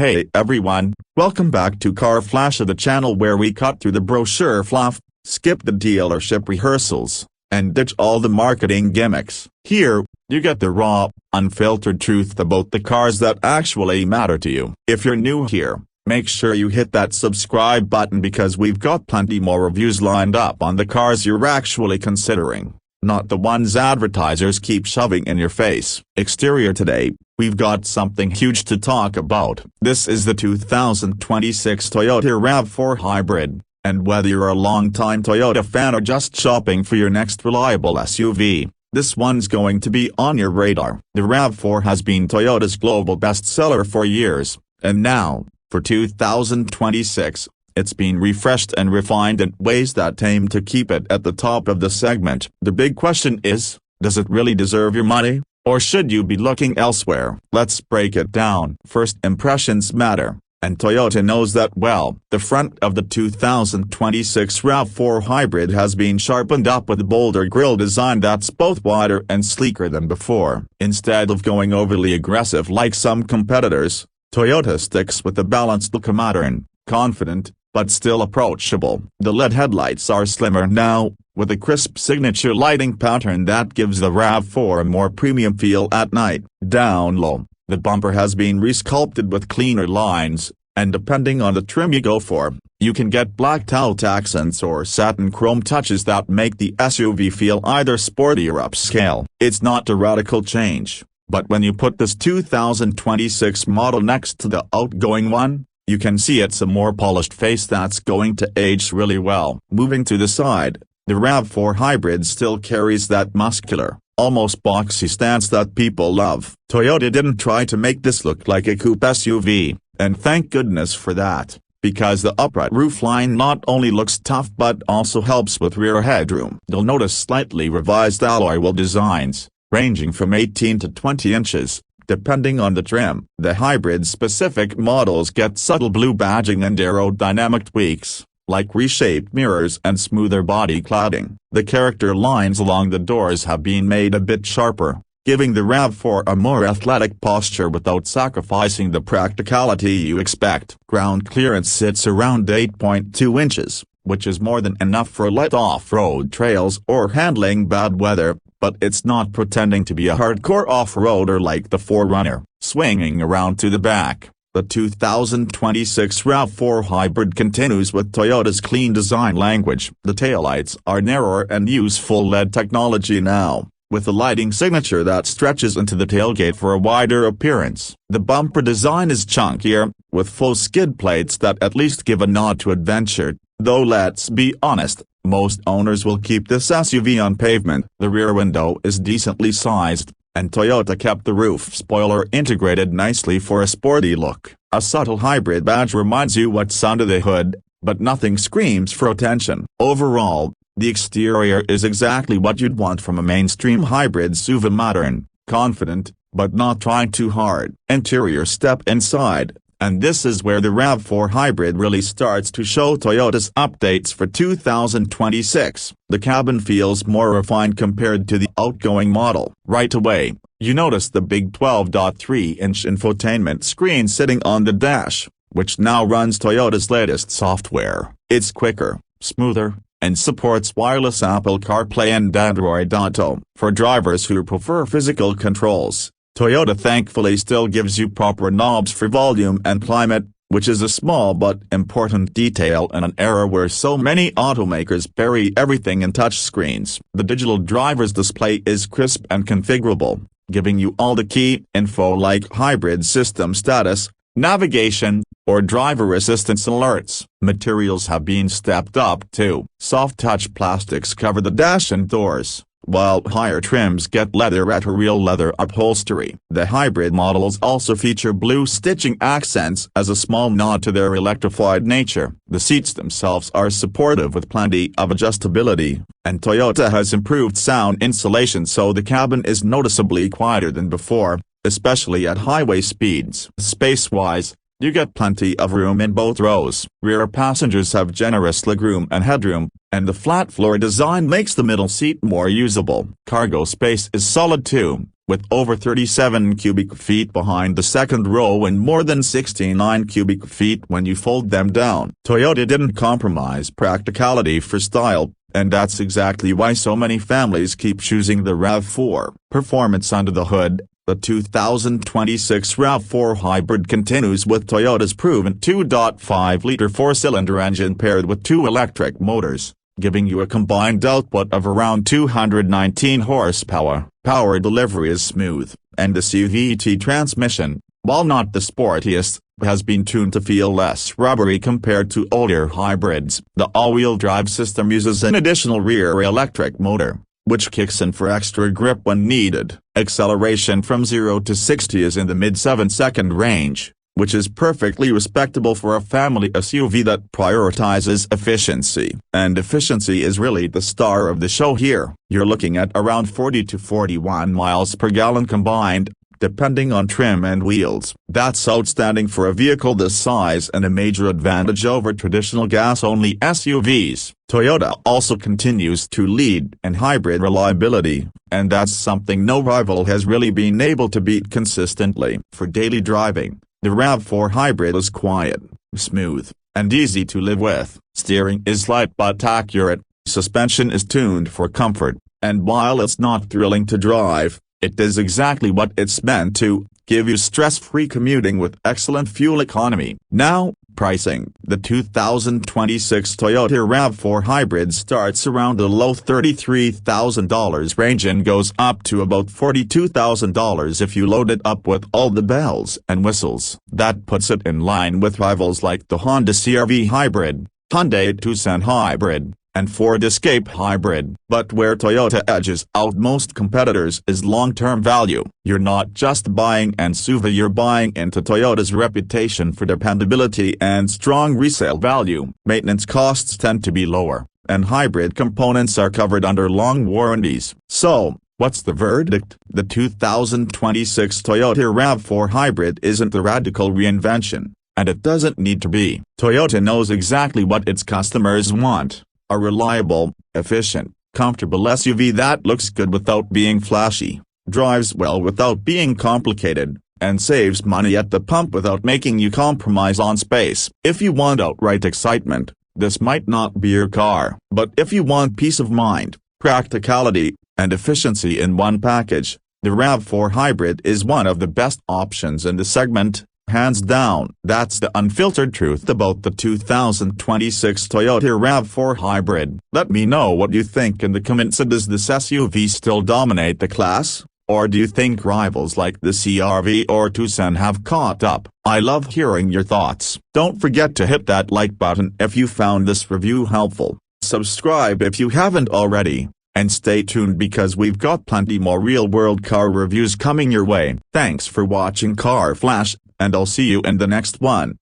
Hey everyone, welcome back to Car Flash, the channel where we cut through the brochure fluff, skip the dealership rehearsals, and ditch all the marketing gimmicks. Here, you get the raw, unfiltered truth about the cars that actually matter to you. If you're new here, make sure you hit that subscribe button because we've got plenty more reviews lined up on the cars you're actually considering, not the ones advertisers keep shoving in your face. Exterior today, we've got something huge to talk about. This is the 2026 Toyota RAV4 Hybrid, and whether you're a long-time Toyota fan or just shopping for your next reliable SUV, this one's going to be on your radar. The RAV4 has been Toyota's global bestseller for years, and now, for 2026, it's been refreshed and refined in ways that aim to keep it at the top of the segment. The big question is, does it really deserve your money, or should you be looking elsewhere? Let's break it down. First impressions matter, and Toyota knows that well. The front of the 2026 RAV4 Hybrid has been sharpened up with a bolder grille design that's both wider and sleeker than before. Instead of going overly aggressive like some competitors, Toyota sticks with a balanced look, modern, confident, but still approachable. The LED headlights are slimmer now, with a crisp signature lighting pattern that gives the RAV4 a more premium feel at night. Down low, the bumper has been resculpted with cleaner lines, and depending on the trim you go for, you can get blacked out accents or satin chrome touches that make the SUV feel either sporty or upscale. It's not a radical change, but when you put this 2026 model next to the outgoing one, you can see it's a more polished face that's going to age really well. Moving to the side, the RAV4 Hybrid still carries that muscular, almost boxy stance that people love. Toyota didn't try to make this look like a coupe SUV, and thank goodness for that, because the upright roofline not only looks tough but also helps with rear headroom. You'll notice slightly revised alloy wheel designs, ranging from 18 to 20 inches. Depending on the trim. The hybrid-specific models get subtle blue badging and aerodynamic tweaks, like reshaped mirrors and smoother body cladding. The character lines along the doors have been made a bit sharper, giving the RAV4 a more athletic posture without sacrificing the practicality you expect. Ground clearance sits around 8.2 inches, which is more than enough for light off-road trails or handling bad weather, but it's not pretending to be a hardcore off-roader like the 4Runner. Swinging around to the back, the 2026 RAV4 Hybrid continues with Toyota's clean design language. The taillights are narrower and use full LED technology now, with a lighting signature that stretches into the tailgate for a wider appearance. The bumper design is chunkier, with full skid plates that at least give a nod to adventure, though let's be honest, most owners will keep this SUV on pavement. The rear window is decently sized, and Toyota kept the roof spoiler integrated nicely for a sporty look. A subtle hybrid badge reminds you what's under the hood, but nothing screams for attention. Overall, the exterior is exactly what you'd want from a mainstream hybrid SUV: modern, confident, but not trying too hard. Interior: step inside, and this is where the RAV4 Hybrid really starts to show Toyota's updates for 2026. The cabin feels more refined compared to the outgoing model. Right away, you notice the big 12.3-inch infotainment screen sitting on the dash, which now runs Toyota's latest software. It's quicker, smoother, and supports wireless Apple CarPlay and Android Auto. For drivers who prefer physical controls, Toyota thankfully still gives you proper knobs for volume and climate, which is a small but important detail in an era where so many automakers bury everything in touchscreens. The digital driver's display is crisp and configurable, giving you all the key info like hybrid system status, navigation, or driver assistance alerts. Materials have been stepped up too. Soft-touch plastics cover the dash and doors, while higher trims get leatherette or real leather upholstery. The hybrid models also feature blue stitching accents as a small nod to their electrified nature. The seats themselves are supportive with plenty of adjustability, and Toyota has improved sound insulation so the cabin is noticeably quieter than before, especially at highway speeds. Space-wise, you get plenty of room in both rows. Rear passengers have generous legroom and headroom, and the flat floor design makes the middle seat more usable. Cargo space is solid too, with over 37 cubic feet behind the second row and more than 69 cubic feet when you fold them down. Toyota didn't compromise practicality for style, and that's exactly why so many families keep choosing the RAV4. Performance under the hood. The 2026 RAV4 Hybrid continues with Toyota's proven 2.5-liter four-cylinder engine paired with two electric motors, giving you a combined output of around 219 horsepower. Power delivery is smooth, and the CVT transmission, while not the sportiest, has been tuned to feel less rubbery compared to older hybrids. The all-wheel drive system uses an additional rear electric motor, which kicks in for extra grip when needed. Acceleration from 0 to 60 is in the mid-7-second range, which is perfectly respectable for a family SUV that prioritizes efficiency. And efficiency is really the star of the show here. You're looking at around 40 to 41 miles per gallon combined, depending on trim and wheels. That's outstanding for a vehicle this size and a major advantage over traditional gas-only SUVs. Toyota also continues to lead in hybrid reliability, and that's something no rival has really been able to beat consistently. For daily driving, the RAV4 Hybrid is quiet, smooth, and easy to live with. Steering is light but accurate, suspension is tuned for comfort, and while it's not thrilling to drive, it does exactly what it's meant to, give you stress-free commuting with excellent fuel economy. Now, pricing. The 2026 Toyota RAV4 Hybrid starts around the low $33,000 range and goes up to about $42,000 if you load it up with all the bells and whistles. That puts it in line with rivals like the Honda CR-V Hybrid, Hyundai Tucson Hybrid, and Ford Escape Hybrid. But where Toyota edges out most competitors is long-term value. You're not just buying an SUV, you're buying into Toyota's reputation for dependability and strong resale value. Maintenance costs tend to be lower, and hybrid components are covered under long warranties. So, what's the verdict? The 2026 Toyota RAV4 Hybrid isn't a radical reinvention, and it doesn't need to be. Toyota knows exactly what its customers want. A reliable, efficient, comfortable SUV that looks good without being flashy, drives well without being complicated, and saves money at the pump without making you compromise on space. If you want outright excitement, this might not be your car. But if you want peace of mind, practicality, and efficiency in one package, the RAV4 Hybrid is one of the best options in the segment. Hands down. That's the unfiltered truth about the 2026 Toyota RAV4 Hybrid. Let me know what you think in the comments. Does this SUV still dominate the class, or do you think rivals like the CR-V or Tucson have caught up? I love hearing your thoughts. Don't forget to hit that like button if you found this review helpful. Subscribe if you haven't already, and stay tuned because we've got plenty more real-world car reviews coming your way. Thanks for watching Car Flash, and I'll see you in the next one.